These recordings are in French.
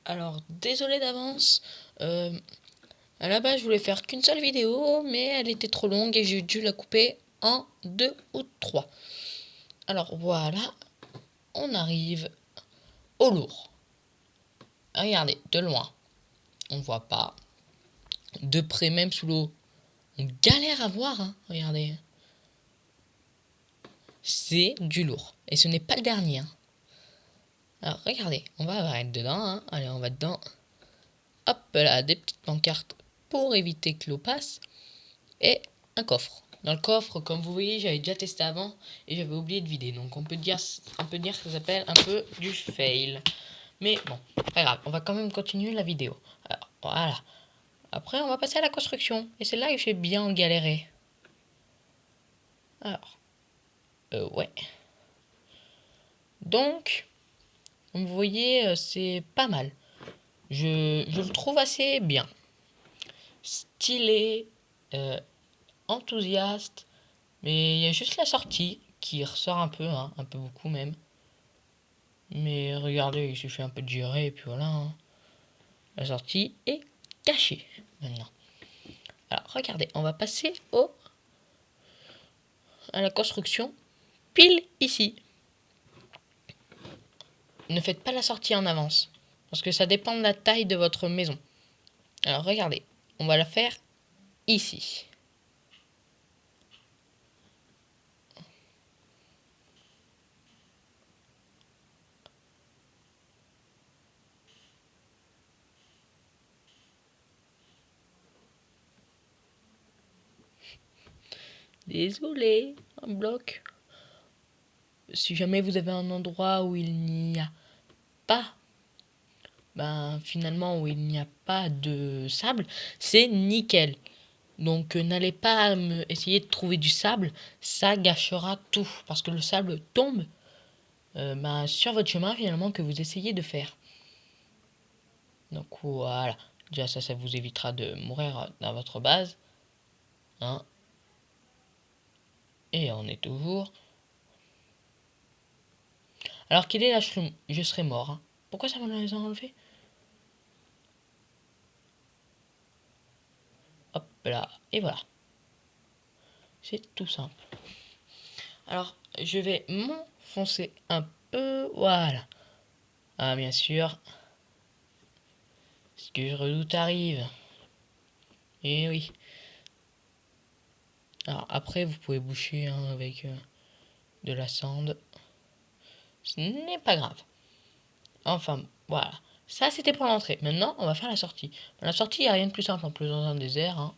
Alors, désolé d'avance. À la base, je voulais faire qu'une seule vidéo, mais elle était trop longue et j'ai dû la couper en 2 ou 3. Alors voilà, on arrive au lourd. Regardez, de loin, on voit pas. De près, même sous l'eau, on galère à voir, hein. Regardez. C'est du lourd. Et ce n'est pas le dernier, hein. Alors regardez, on va être dedans, hein. Allez, on va dedans. Hop là, des petites pancartes pour éviter que l'eau passe. Et un coffre. Dans le coffre, comme vous voyez, j'avais déjà testé avant et j'avais oublié de vider. Donc on peut dire que ça s'appelle un peu du fail. Mais bon, pas grave, on va quand même continuer la vidéo. Alors voilà. Après, on va passer à la construction. Et c'est là que j'ai bien galéré. Alors, ouais. Donc, vous voyez, c'est pas mal. Je le trouve assez bien. Stylé, enthousiaste. Mais il y a juste la sortie qui ressort un peu, hein, un peu beaucoup même. Mais regardez, il suffit un peu de gérer et puis voilà, hein. La sortie est cachée maintenant. Alors regardez, on va passer à la construction pile ici. Ne faites pas la sortie en avance parce que ça dépend de la taille de votre maison. Alors regardez, on va la faire ici. Désolé, un bloc. Si jamais vous avez un endroit où il n'y a pas, finalement où il n'y a pas de sable, c'est nickel. Donc n'allez pas essayer de trouver du sable, ça gâchera tout parce que le sable tombe sur votre chemin finalement que vous essayez de faire. Donc voilà, déjà ça vous évitera de mourir dans votre base, hein. Et on est toujours. Alors qu'il est là, je serais mort, hein. Pourquoi ça me l'a enlevé? Hop là, et voilà. C'est tout simple. Alors je vais m'enfoncer un peu, voilà. Ah bien sûr, ce que je redoute arrive. Et oui. Alors après, vous pouvez boucher, hein, avec de la cendre. Ce n'est pas grave. Enfin, voilà. Ça, c'était pour l'entrée. Maintenant, on va faire la sortie. La sortie, il n'y a rien de plus simple en plus dans un désert, hein.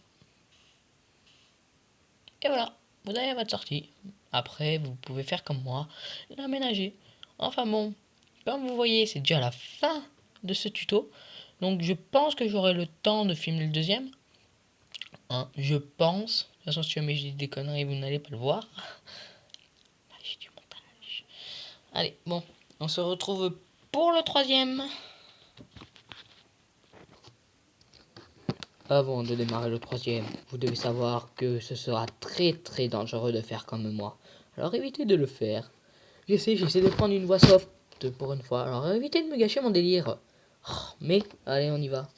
Et voilà, vous avez votre sortie. Après, vous pouvez faire comme moi, l'aménager. Enfin bon, comme vous voyez, c'est déjà la fin de ce tuto. Donc je pense que j'aurai le temps de filmer le deuxième, hein, je pense. De toute façon, si jamais je dis des conneries, vous n'allez pas le voir. J'ai du montage. Allez, bon, on se retrouve pour le troisième. Avant de démarrer le troisième, vous devez savoir que ce sera très très dangereux de faire comme moi. Alors évitez de le faire. J'essaie de prendre une voix soft pour une fois. Alors évitez de me gâcher mon délire. Mais, allez, on y va.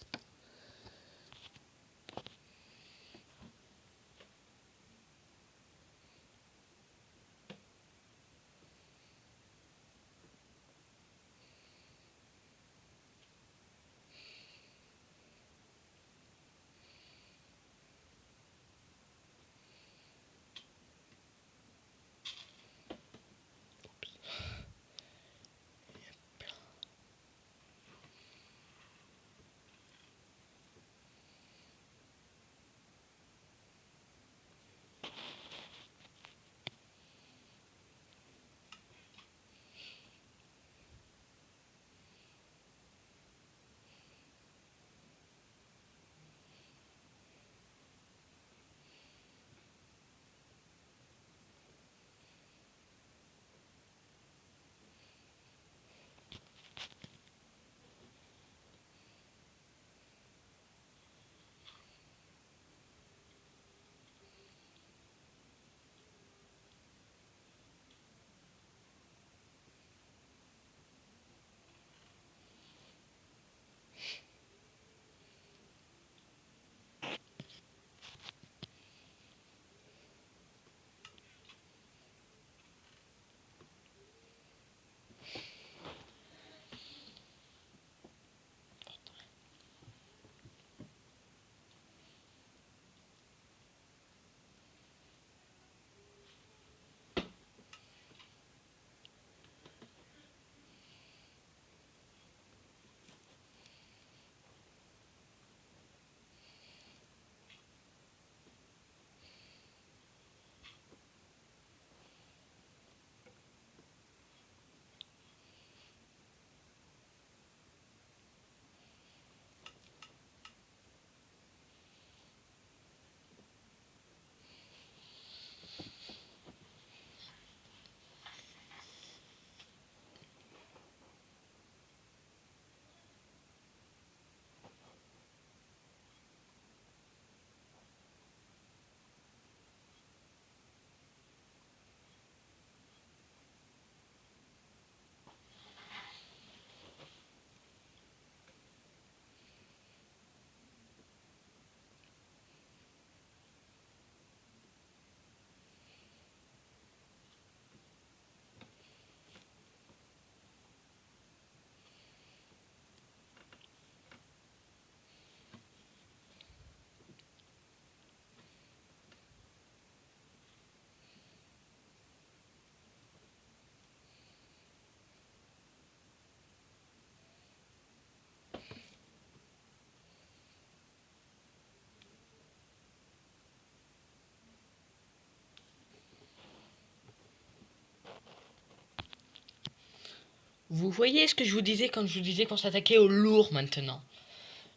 Vous voyez ce que je vous disais quand je vous disais qu'on s'attaquait au lourd maintenant.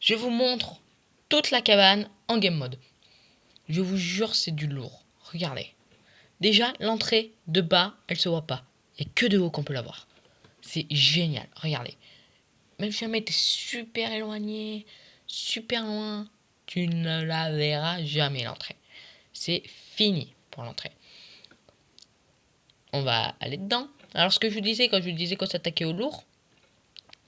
Je vous montre toute la cabane en game mode. Je vous jure, c'est du lourd. Regardez. Déjà, l'entrée de bas, elle se voit pas. Il n'y a que de haut qu'on peut la voir. C'est génial. Regardez. Même si jamais t'es super éloigné, super loin, tu ne la verras jamais l'entrée. C'est fini pour l'entrée. On va aller dedans. Alors ce que je vous disais quand je vous disais qu'on s'attaquait au lourd,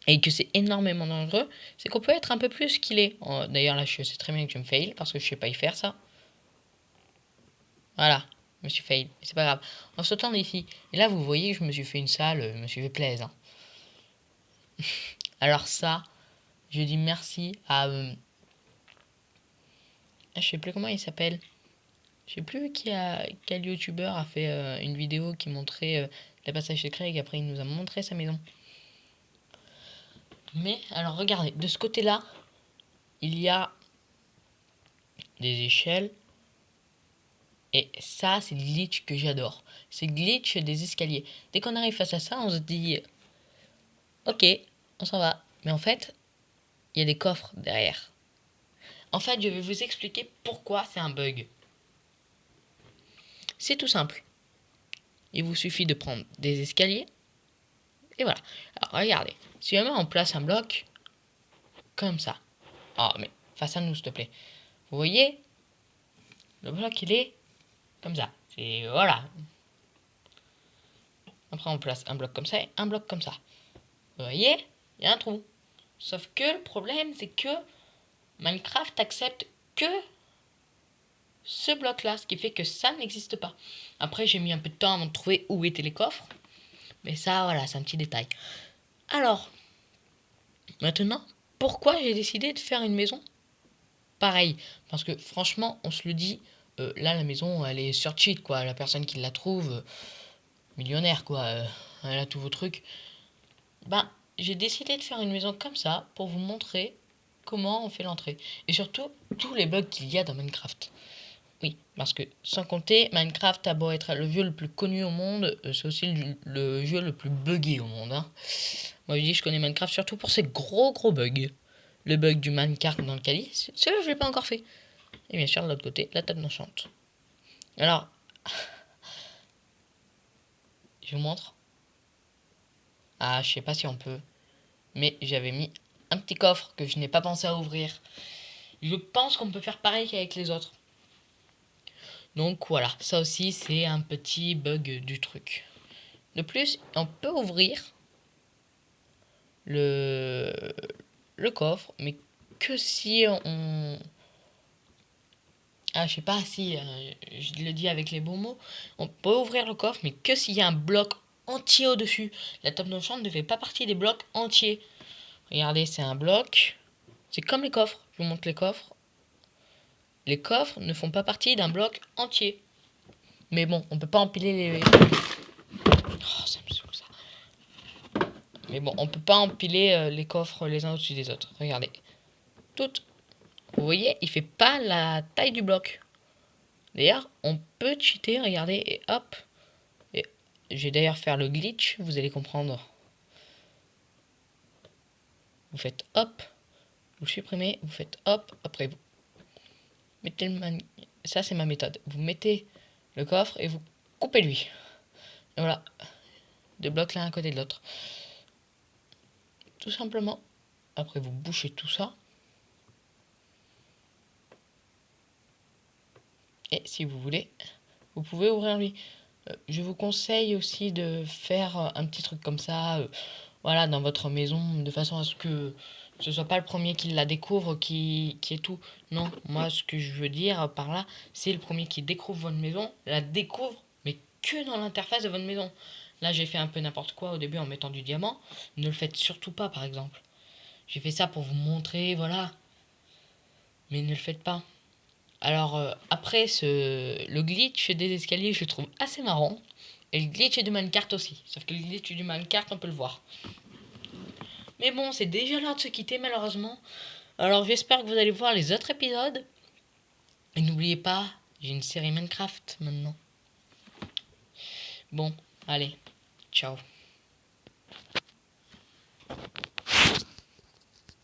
et que c'est énormément dangereux, c'est qu'on peut être un peu plus skillé. D'ailleurs là je sais très bien que je me fail, parce que je sais pas y faire ça. Voilà, je me suis fail, c'est pas grave. En sautant d'ici, et là vous voyez que je me suis fait une salle, je me suis fait plaisir. Alors ça, je dis merci à... je sais plus comment il s'appelle. Je sais plus quel youtubeur a fait une vidéo qui montrait les passages secrets et qu'après il nous a montré sa maison. Mais alors regardez, de ce côté-là, il y a des échelles. Et ça, c'est le glitch que j'adore. C'est le glitch des escaliers. Dès qu'on arrive face à ça, on se dit ok, on s'en va. Mais en fait, il y a des coffres derrière. En fait, je vais vous expliquer pourquoi c'est un bug. C'est tout simple. Il vous suffit de prendre des escaliers. Et voilà. Alors regardez. Si jamais on place un bloc comme ça. Oh mais face à nous s'il te plaît. Vous voyez? Le bloc il est comme ça. C'est voilà. Après on place un bloc comme ça et un bloc comme ça. Vous voyez? Il y a un trou. Sauf que le problème c'est que Minecraft accepte que ce bloc là, ce qui fait que ça n'existe pas. Après j'ai mis un peu de temps avant de trouver où étaient les coffres. Mais ça voilà, c'est un petit détail. Alors, maintenant, pourquoi j'ai décidé de faire une maison pareil? Parce que franchement, on se le dit, là la maison elle est sur cheat quoi. La personne qui la trouve, millionnaire quoi, elle a tous vos trucs. Ben, j'ai décidé de faire une maison comme ça pour vous montrer comment on fait l'entrée. Et surtout, tous les bugs qu'il y a dans Minecraft. Oui, parce que sans compter, Minecraft a beau être le jeu le plus connu au monde, c'est aussi le jeu le plus buggé au monde. Hein. Moi je dis je connais Minecraft surtout pour ses gros bugs. Le bug du minecart dans le calice, celui-là je l'ai pas encore fait. Et bien sûr de l'autre côté, la table d'enchante. Alors, je vous montre. Ah, je sais pas si on peut. Mais j'avais mis un petit coffre que je n'ai pas pensé à ouvrir. Je pense qu'on peut faire pareil qu'avec les autres. Donc voilà, ça aussi c'est un petit bug du truc. De plus, on peut ouvrir le coffre, mais que si on... Ah, je sais pas si je le dis avec les bons mots. On peut ouvrir le coffre, mais que s'il y a un bloc entier au-dessus. La table d'enchant ne fait pas partie des blocs entiers. Regardez, c'est un bloc. C'est comme les coffres. Je vous montre les coffres. Les coffres ne font pas partie d'un bloc entier. Mais bon, on peut pas empiler les... Oh, ça me saoule ça. Mais bon, on peut pas empiler les coffres les uns au-dessus des autres. Regardez. Toutes. Vous voyez, il fait pas la taille du bloc. D'ailleurs, on peut cheater, regardez, et hop. Et je vais d'ailleurs faire le glitch, vous allez comprendre. Vous faites hop, vous supprimez, vous faites hop, après vous mettez le ça c'est ma méthode. Vous mettez le coffre et vous coupez lui. Et voilà, deux blocs l'un à côté de l'autre. Tout simplement. Après vous bouchez tout ça. Et si vous voulez, vous pouvez ouvrir lui. Je vous conseille aussi de faire un petit truc comme ça, voilà, dans votre maison, de façon à ce que ce soit pas le premier qui la découvre, qui est tout. Non, moi ce que je veux dire par là, c'est le premier qui découvre votre maison, la découvre, mais que dans l'interface de votre maison. Là j'ai fait un peu n'importe quoi au début en mettant du diamant, ne le faites surtout pas par exemple. J'ai fait ça pour vous montrer, voilà. Mais ne le faites pas. Alors après le glitch des escaliers je le trouve assez marrant. Et le glitch de minecart aussi. Sauf que le glitch du minecart on peut le voir. Mais bon c'est déjà l'heure de se quitter malheureusement. Alors j'espère que vous allez voir les autres épisodes. Et n'oubliez pas, j'ai une série Minecraft maintenant. Bon, allez, ciao.